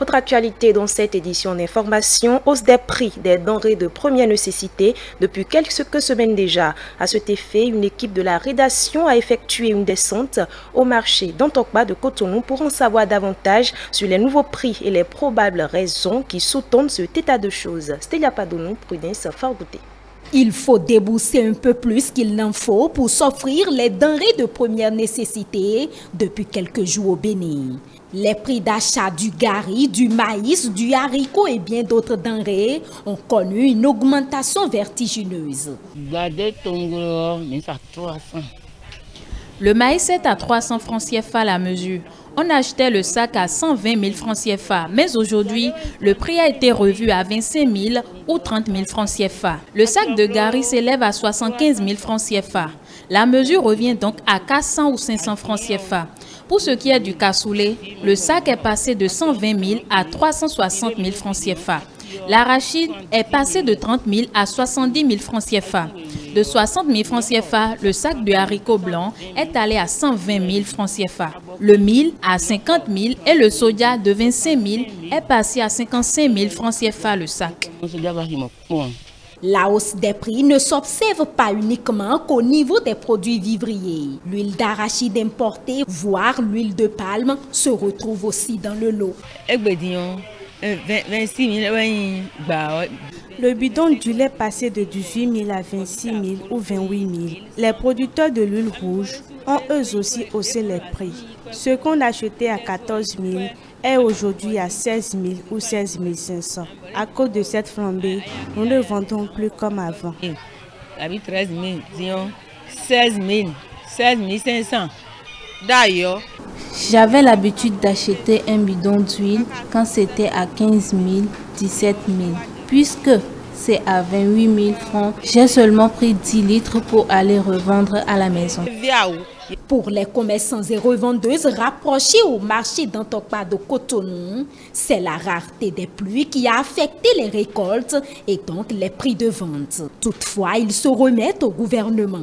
Autre actualité dans cette édition d'information, hausse des prix des denrées de première nécessité depuis quelques semaines déjà. À cet effet, une équipe de la rédaction a effectué une descente au marché d'Antokpa de Cotonou pour en savoir davantage sur les nouveaux prix et les probables raisons qui sous-tendent cet état de choses. Stélia Padonou, Prudence Fargouté. Il faut débourser un peu plus qu'il n'en faut pour s'offrir les denrées de première nécessité depuis quelques jours au Bénin. Les prix d'achat du gari, du maïs, du haricot et bien d'autres denrées ont connu une augmentation vertigineuse. Le maïs est à 300 francs CFA la mesure. On achetait le sac à 120 000 francs CFA, mais aujourd'hui, le prix a été revu à 25 000 ou 30 000 francs CFA. Le sac de gari s'élève à 75 000 francs CFA. La mesure revient donc à 400 ou 500 francs CFA. Pour ce qui est du cassoulet, le sac est passé de 120 000 à 360 000 francs CFA. L'arachide est passé de 30 000 à 70 000 francs CFA. De 60 000 francs CFA, le sac de haricots blancs est allé à 120 000 francs CFA. Le mil à 50 000 et le soja de 25 000 est passé à 55 000 francs CFA le sac. La hausse des prix ne s'observe pas uniquement qu'au niveau des produits vivriers. L'huile d'arachide importée, voire l'huile de palme, se retrouve aussi dans le lot. Le bidon d'huile est passé de 18 000 à 26 000 ou 28 000. Les producteurs de l'huile rouge ont eux aussi haussé les prix. Ce qu'on achetait à 14 000 est aujourd'hui à 16 000 ou 16 500. À cause de cette flambée, nous ne vendons plus comme avant. 13 000, disons 16 000, 16 500. D'ailleurs, j'avais l'habitude d'acheter un bidon d'huile quand c'était à 15 000, 17 000. Puisque c'est à 28 000 francs, j'ai seulement pris 10 litres pour aller revendre à la maison. Pour les commerçants et revendeuses rapprochés au marché d'Antokpa de Cotonou, c'est la rareté des pluies qui a affecté les récoltes et donc les prix de vente. Toutefois, ils se remettent au gouvernement.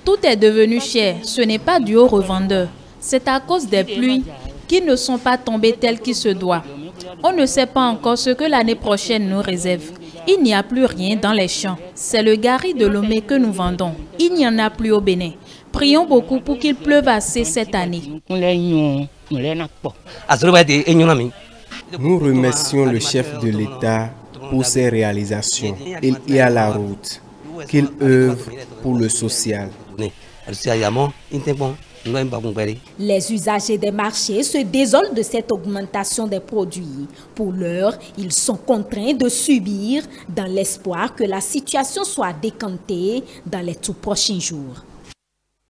Tout est devenu cher, ce n'est pas dû aux revendeurs. C'est à cause des pluies qui ne sont pas tombées telles qu'il se doit. On ne sait pas encore ce que l'année prochaine nous réserve. Il n'y a plus rien dans les champs. C'est le gari de Lomé que nous vendons. Il n'y en a plus au Bénin. Prions beaucoup pour qu'il pleuve assez cette année. Nous remercions le chef de l'État pour ses réalisations. Il est à la route. Qu'il œuvre pour le social. Les usagers des marchés se désolent de cette augmentation des produits. Pour l'heure, ils sont contraints de subir dans l'espoir que la situation soit décantée dans les tout prochains jours.